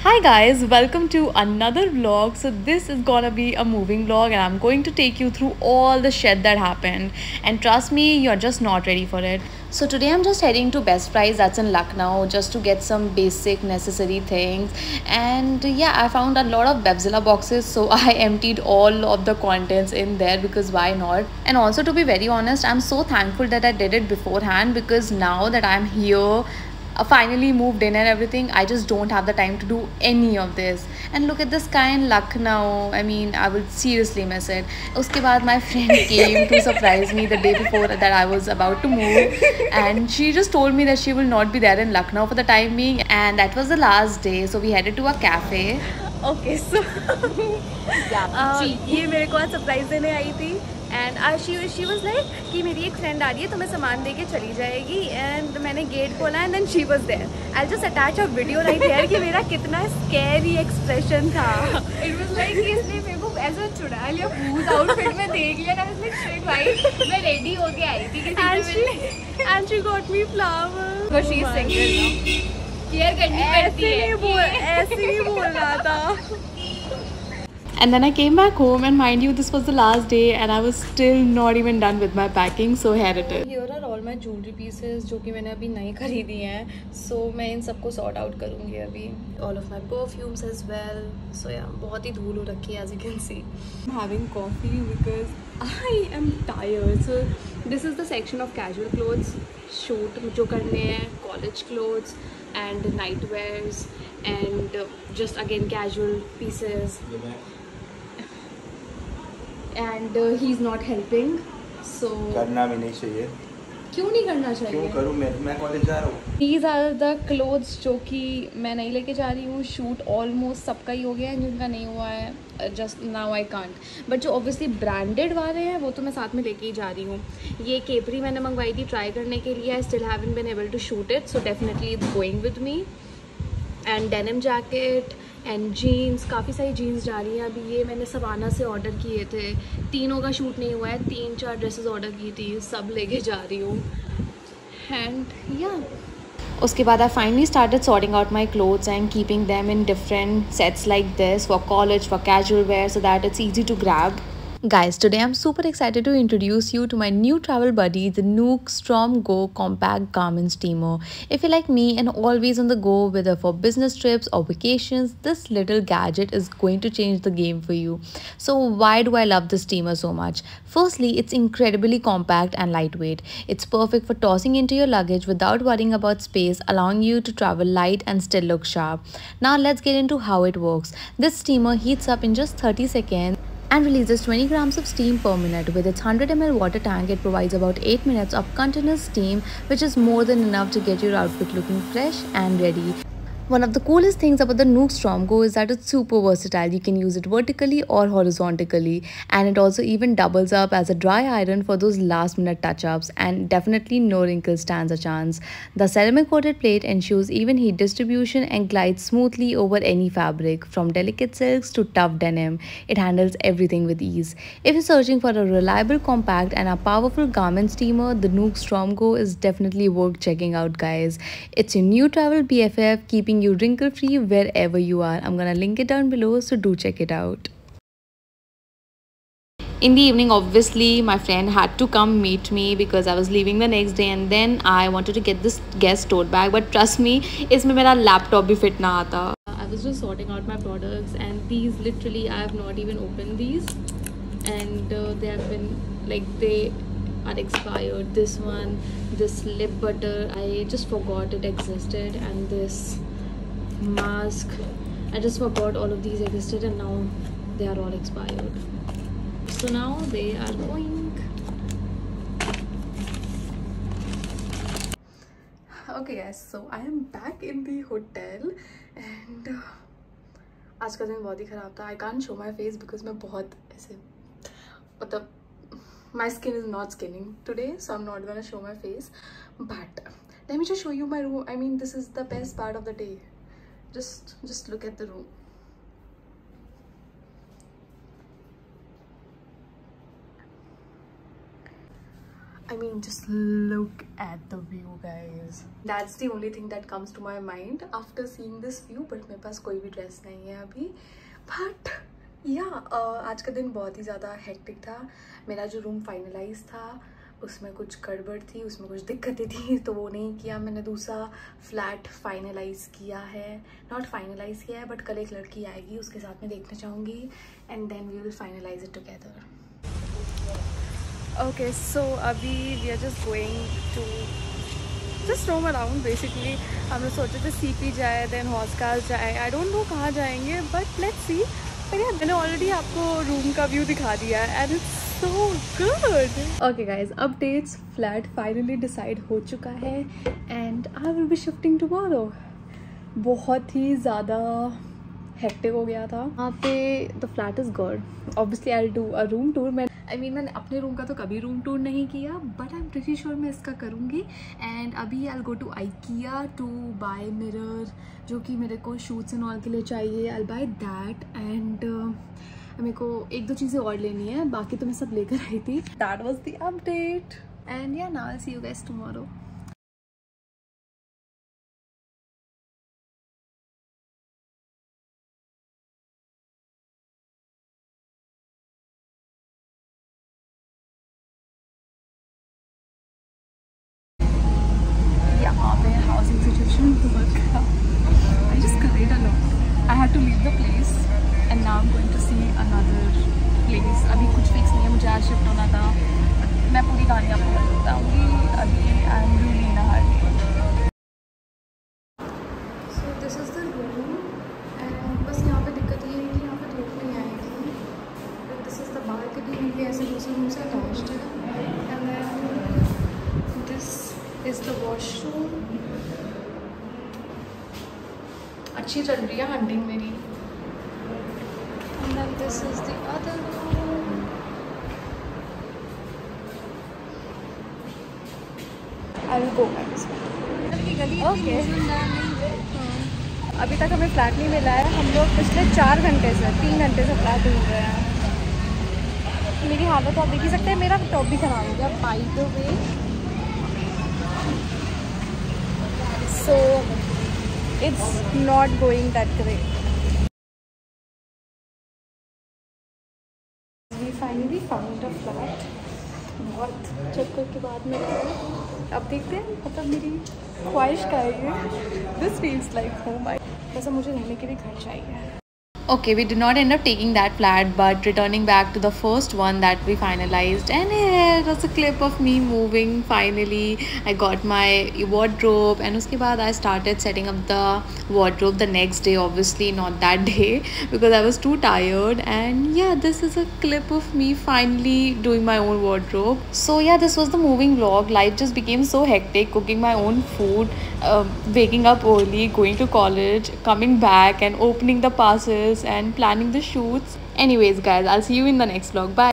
Hi guys, welcome to another vlog. So this is gonna be a moving vlog and I'm going to take you through all the shit that happened, and trust me, you're just not ready for it. So today I'm just heading to Best Price, that's in Lucknow, just to get some basic necessary things. And yeah, I found a lot of Bebzilla boxes, so I emptied all of the contents in there because why not. And also, to be very honest, I'm so thankful that I did it beforehand, because now that I'm here, finally moved in and everything, I just don't have the time to do any of this. And look at the sky in Lucknow. I mean, I would seriously miss it. Uske baad my friend came to surprise me the day before that I was about to move, and she just told me that she will not be there in Lucknow for the time being, and that was the last day. So we headed to a cafe. Okay, so ये मेरे को आज surprise देने आई थी, and she was like कि मेरी एक friend आ रही है तो मैं सामान दे के चली जाएगी, एंड मैंने गेट खोला and then she was there. I just attach a video right here कि मेरा कितना स्कैरी एक्सप्रेशन था. इट वाज लाइक कि इसने मेरे को ऐसा चुरा लिया फूड आउटफिट में देख लिया ना, इसमें शिट भाई मैं रेडी होके आई थी किसी से मिलने. And she got me flower. But she is single now. Care करनी पड़ती है. ऐसे नहीं बोल रहा था. And then I came back home, and mind you, this was the last day and I was still not even done with my packing. So here it is. Here are all my jewelry pieces जो कि मैंने अभी नई खरीदी हैं. So मैं इन सबको sort out करूँगी अभी. All of my perfumes as well. So yeah, बहुत ही धूल हो रखी है as you can see. I'm having coffee because I am tired. So this is the section of casual clothes. Shoot जो करने हैं, college clothes and night wears and just again casual pieces. And he's not helping, so करना भी नहीं चाहिए. क्यों नहीं करना चाहिए? क्यों करूँ मैं कॉलेज जा रहा हूँ. These are the clothes जो कि मैं नहीं लेके जा रही हूँ. शूट ऑलमोस्ट सबका ही हो गया है, जिनका नहीं हुआ है just now I can't. But जो ऑब्वियसली ब्रांडेड वाले हैं वो तो मैं साथ में लेके ही जा रही हूँ. ये केपरी मैंने मंगवाई थी ट्राई करने के लिए. I still haven't been able to shoot it, so definitely it's going with me. And denim jacket and jeans, काफ़ी सारी जीन्स जा रही हैं अभी. ये मैंने सवाना से ऑर्डर किए थे. तीनों का शूट नहीं हुआ है, 3-4 ड्रेसेस ऑर्डर की थी, सब लेके जा रही हूँ. एंड या उसके बाद I finally started sorting out my clothes and keeping them in different sets like this for college, for casual wear, so that it's easy to grab. Guys, today I'm super excited to introduce you to my new travel buddy, the Nook Storm Go Compact Garment Steamer. If you're like me and always on the go, whether for business trips or vacations, this little gadget is going to change the game for you. So why do I love this steamer so much? Firstly, it's incredibly compact and lightweight. It's perfect for tossing into your luggage without worrying about space, allowing you to travel light and still look sharp. Now let's get into how it works. This steamer heats up in just 30 seconds and releases 20 grams of steam per minute. With its 100 ml water tank, it provides about 8 minutes of continuous steam, which is more than enough to get your outfit looking fresh and ready. One of the coolest things about the Nook Storm Go is that it's super versatile. You can use it vertically or horizontally, and it also even doubles up as a dry iron for those last minute touch-ups, and definitely no wrinkles stands a chance. The ceramic coated plate ensures even heat distribution and glides smoothly over any fabric, from delicate silks to tough denim. It handles everything with ease. If you're searching for a reliable, compact and a powerful garment steamer, the Nook Storm Go is definitely worth checking out, guys. It's your new travel BFF, keeping you wrinkle free wherever you are. I'm gonna link it down below, so do check it out. In the evening, obviously my friend had to come meet me because I was leaving the next day, and then I wanted to get this guest tote bag, but trust me, इसमें मेरा laptop भी fit ना आता. I was just sorting out my products, and these literally I have not even opened these, and they have been like they are expired. This one, this lip butter, I just forgot it existed, and this mask, I just forgot all of these existed, and now they are all expired. So now they are going. Okay guys, so I am back in the hotel, and आज का दिन बहुत ही ख़राब था. I can't show my face because मैं बहुत ऐसे मतलब my skin is not skinning today, so I'm not gonna show my face. But let me just show you my room. I mean, this is the best part of the day. Just look at the room. I mean, just look at the view, guys. That's the only thing that comes to my mind after seeing this view. But मेरे पास कोई भी dress नहीं है अभी. But आज का दिन बहुत ही ज़्यादा हेक्टिक था. मेरा जो रूम फाइनलाइज था उसमें कुछ गड़बड़ थी, उसमें कुछ दिक्कतें थी, तो वो नहीं किया. मैंने दूसरा फ्लैट फाइनलाइज किया है, नॉट फाइनलाइज किया है, बट कल एक लड़की आएगी, उसके साथ में देखना चाहूँगी and then we will finalise it together. Okay, so अभी we are just going to just roam around. Basically हम लोग सोचे थे CP जाए, देन हॉस्कास जाए. आई डोंट नो कहाँ जाएंगे, बट लेट्स सी. पर यार मैंने ऑलरेडी आपको रूम का व्यू दिखा दिया है and it's so good. Okay guys, updates. Flat finally decide हो चुका है and I will be shifting tomorrow. बहुत ही ज़्यादा हेक्टिक हो गया था वहाँ पे. The flat is good. Obviously I will do a room tour. मैंने अपने रूम का तो कभी रूम टूर नहीं किया, but I am pretty sure मैं इसका करूँगी. एंड अभी I will go to IKEA to buy mirror, जो कि मेरे को शूट्स एंड ऑल के लिए चाहिए. I will by that and मेरे को 1-2 चीज़ें और लेनी है, बाकी तो मैं सब लेकर आई थी. That was the update and yeah now I see you guys tomorrow. Housing situation बहुत खराब. I just cried a lot. I had to leave the place and now I'm going to see another place. अभी कुछ fix नहीं है, मुझे आज shift होना था. मैं पूरी कहानी आपको बताऊँगी. अभी I am really in a Hari. So this is the room and बस यहाँ पे दिक्कत ये है कि यहाँ पे धूप नहीं आएगी. This is the balcony. ये ऐसे दूसरे रूम से अटैच्ड है and then this is the washroom. अच्छी चल रही है हंटिंग मेरी. And then this is the other room. I will go guys. Okay. अभी तक हमें फ्लैट नहीं मिला है. हम लोग पिछले 3 घंटे से फ्लैट ढूंढ रहे हैं. मेरी हालत आप देख ही सकते हैं. मेरा टॉप भी खराब हो गया by the way. So it's not going that great. We finally found a flat. बहुत चक्कर के बाद में अब देखते हैं, मतलब मेरी ख्वाहिश का है ये. This feels like home. वैसे मुझे रहने के लिए घर चाहिए. Okay, we did not end up taking that flat, but returning back to the first one that we finalized, and here was a clip of me moving. Finally, I got my wardrobe, and उसके बाद I started setting up the wardrobe the next day. Obviously, not that day because I was too tired. And yeah, this is a clip of me finally doing my own wardrobe. So yeah, this was the moving vlog. Life just became so hectic. Cooking my own food, waking up early, going to college, coming back, and opening the parcels and planning the shoots. Anyways guys, I'll see you in the next vlog. Bye.